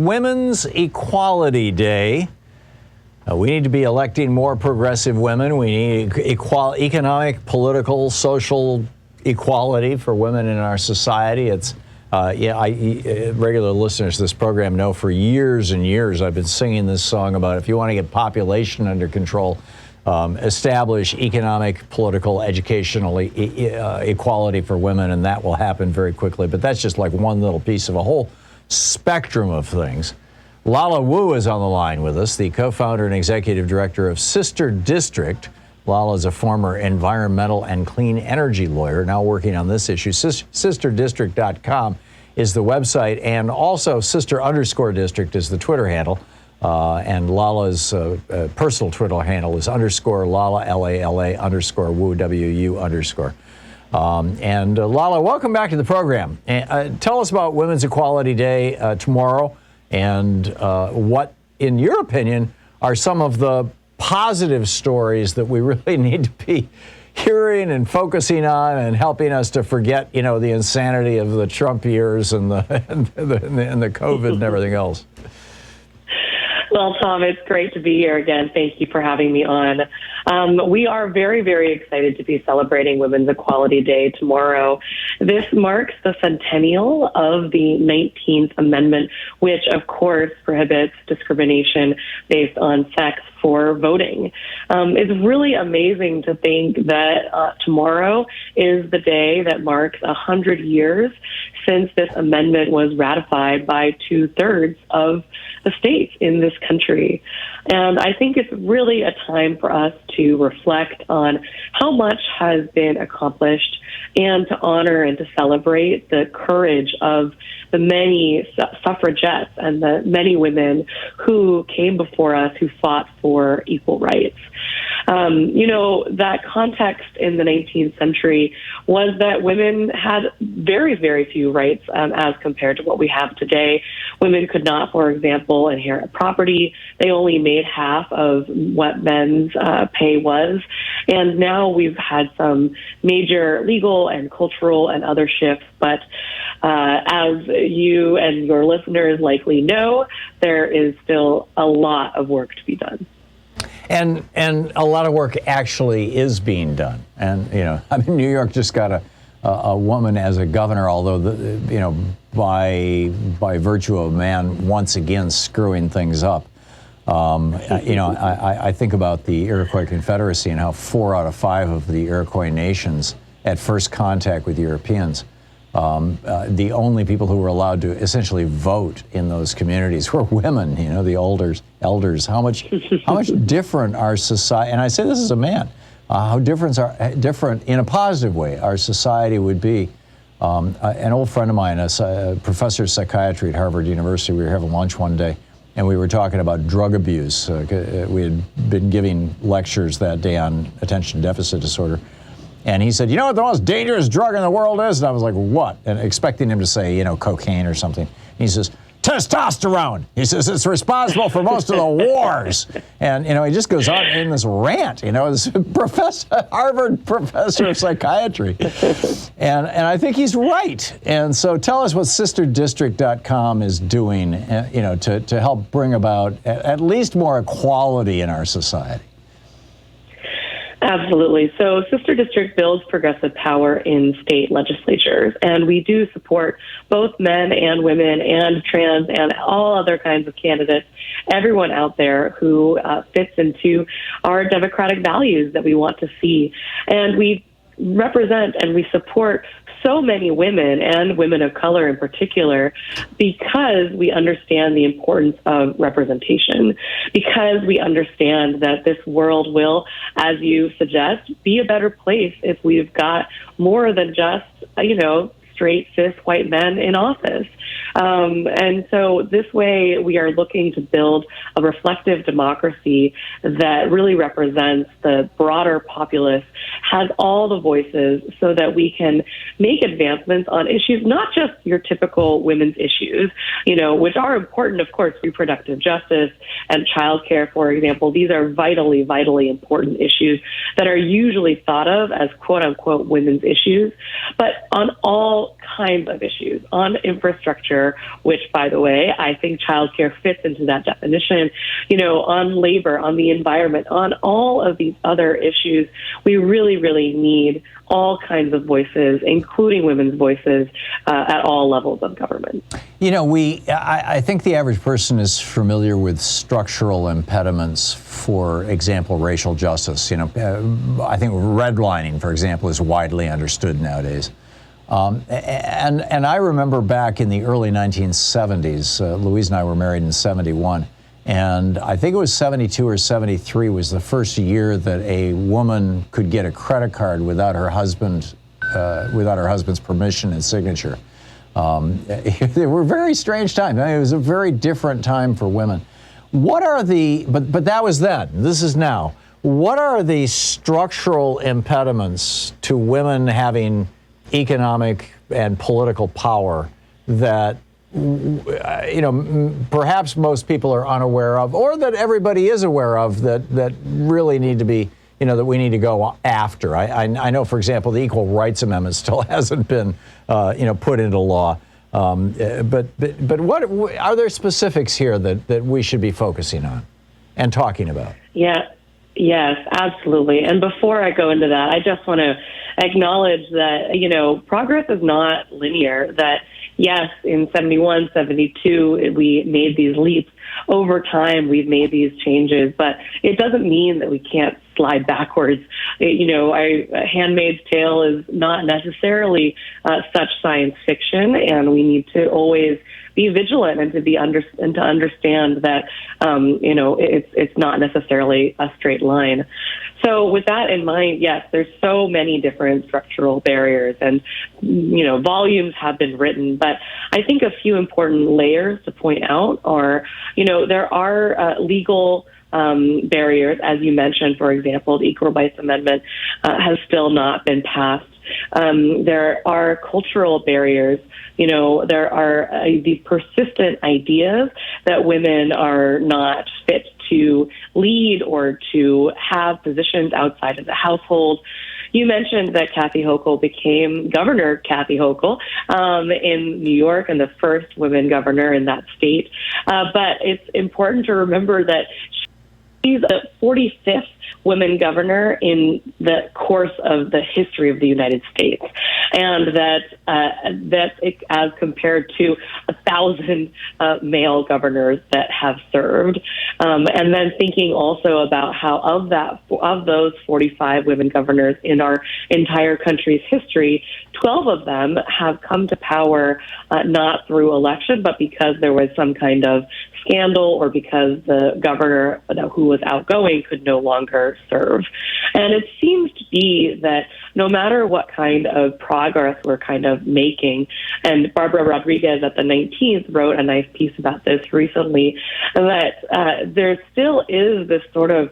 Women's Equality Day. We need to be electing more progressive women. We need economic, political, social equality for women in our society. It's regular listeners to this program know for years and years I've been singing this song about if you want to get population under control, establish economic, political, educational equality for women, and that will happen very quickly. But that's just like one little piece of a whole spectrum of things. Lala Wu is on the line with us, the co-founder and executive director of Sister District. Lala is a former environmental and clean energy lawyer, now working on this issue. SisterDistrict.com is the website, and also Sister_District is the Twitter handle. And Lala's personal Twitter handle is _Lala, Lala, _Wu, WU_. And Lala, welcome back to the program. Tell us about Women's Equality Day tomorrow, and what, in your opinion, are some of the positive stories that we really need to be hearing and focusing on and helping us to forget, the insanity of the Trump years and the COVID and everything else. Well, Tom, it's great to be here again. Thank you for having me on. We are very, very excited to be celebrating Women's Equality Day tomorrow. This marks the centennial of the 19th Amendment, which, of course, prohibits discrimination based on sex for voting. It's really amazing to think that tomorrow is the day that marks 100 years since this amendment was ratified by 2/3 of the states in this country. And I think it's really a time for us to reflect on how much has been accomplished and to honor and to celebrate the courage of the many suffragettes and the many women who came before us who fought for equal rights. That context in the 19th century was that women had very, very few rights as compared to what we have today. Women could not, for example, inherit property. They only made half of what men's pay was. And now we've had some major legal and cultural and other shifts. But as you and your listeners likely know, there is still a lot of work to be done. And a lot of work actually is being done. And, New York just got a woman as a governor, although, by virtue of a man once again screwing things up. I think about the Iroquois Confederacy and how 4 out of 5 of the Iroquois nations at first contact with Europeans, the only people who were allowed to essentially vote in those communities were women, the elders. How much different our society, and I say this as a man, how different in a positive way our society would be. An old friend of mine, a professor of psychiatry at Harvard University, we were having lunch one day, and we were talking about drug abuse. We had been giving lectures that day on attention deficit disorder. And he said, you know what the most dangerous drug in the world is? And I was like, what? And expecting him to say, cocaine or something. And he says, testosterone. He says, it's responsible for most of the wars. And, he just goes on in this rant, this Harvard professor of psychiatry. And I think he's right. And so tell us what SisterDistrict.com is doing, to help bring about at least more equality in our society. Absolutely. So Sister District builds progressive power in state legislatures, and we do support both men and women and trans and all other kinds of candidates, everyone out there who fits into our democratic values that we want to see. And we represent and we support so many women and women of color in particular because we understand the importance of representation, because we understand that this world will, as you suggest, be a better place if we've got more than just, straight, cis, white men in office. And so this way we are looking to build a reflective democracy that really represents the broader populace, has all the voices so that we can make advancements on issues, not just your typical women's issues, which are important, of course, reproductive justice and childcare, for example. These are vitally, vitally important issues that are usually thought of as quote unquote women's issues, but on all all kinds of issues on infrastructure, which, by the way, I think childcare fits into that definition, on labor, on the environment, on all of these other issues. We really, really need all kinds of voices, including women's voices, at all levels of government. I think the average person is familiar with structural impediments, for example, racial justice. I think redlining, for example, is widely understood nowadays. And I remember back in the early 1970s, Louise and I were married in 71. And I think it was 72 or 73 was the first year that a woman could get a credit card without her husband's permission and signature. They were very strange times. It was a very different time for women. What are but that was then. This is now. What are the structural impediments to women having economic and political power that perhaps most people are unaware of, or that everybody is aware of, that really need to be, that we need to go after? I know, for example, the Equal Rights Amendment still hasn't been, put into law. But what are there specifics here that we should be focusing on and talking about? Yeah. Yes, absolutely. And before I go into that, I just want to acknowledge that, progress is not linear, that yes, in 71, 72, we made these leaps. Over time, we've made these changes, but it doesn't mean that we can't slide backwards. Handmaid's Tale is not necessarily such science fiction, and we need to always be vigilant and to understand that it's not necessarily a straight line. So with that in mind, yes, there's so many different structural barriers, and volumes have been written, but I think a few important layers to point out are, there are legal barriers, as you mentioned. For example, the Equal Rights Amendment has still not been passed. There are cultural barriers. There are these persistent ideas that women are not fit to lead or to have positions outside of the household. You mentioned that Kathy Hochul became Governor Kathy Hochul in New York, and the first woman governor in that state. But it's important to remember that she's the 45th woman governor in the course of the history of the United States, and that's as compared to 1,000 male governors that have served. And then thinking also about how of those 45 women governors in our entire country's history, 12 of them have come to power not through election, but because there was some kind of scandal or because the governor who was outgoing could no longer serve. And it seems to be that no matter what kind of progress we're kind of making, and Barbara Rodriguez at the 19th wrote a nice piece about this recently, that there still is this sort of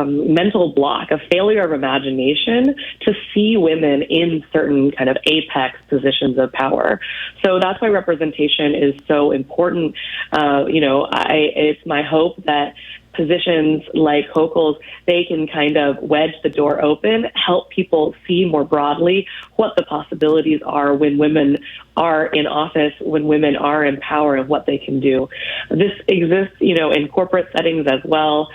mental block, a failure of imagination to see women in certain kind of apex positions of power. So that's why representation is so important. It's my hope that positions like Hochul's, they can kind of wedge the door open, help people see more broadly what the possibilities are when women are in office, when women are in power, and what they can do. This exists, in corporate settings as well.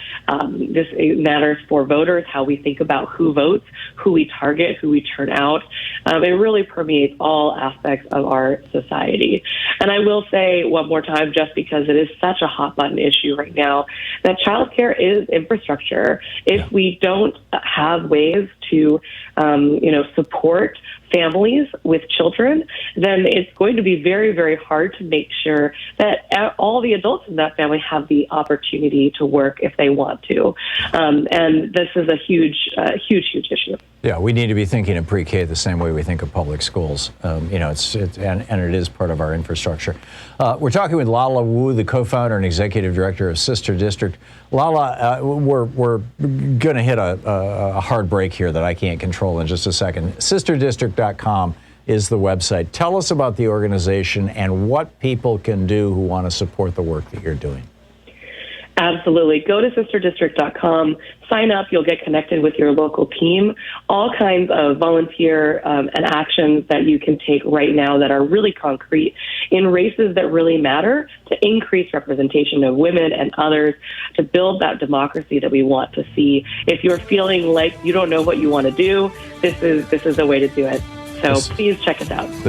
This matters for voters, how we think about who votes, who we target, who we turn out. It really permeates all aspects of our society. And I will say one more time, just because it is such a hot button issue right now, that childcare is infrastructure. If we don't have ways to, support families with children, then it's going to be very, very hard to make sure that all the adults in that family have the opportunity to work if they want to. And this is a huge issue. Yeah, we need to be thinking of pre-K the same way we think of public schools. And it is part of our infrastructure. We're talking with Lala Wu, the co-founder and executive director of Sister District. Lala, we're going to hit a hard break here that I can't control in just a second. SisterDistrict.com is the website. Tell us about the organization and what people can do who want to support the work that you're doing. Absolutely. Go to sisterdistrict.com, sign up. You'll get connected with your local team. All kinds of volunteer and actions that you can take right now that are really concrete in races that really matter to increase representation of women and others, to build that democracy that we want to see. If you're feeling like you don't know what you want to do, this is the way to do it. So please check us out.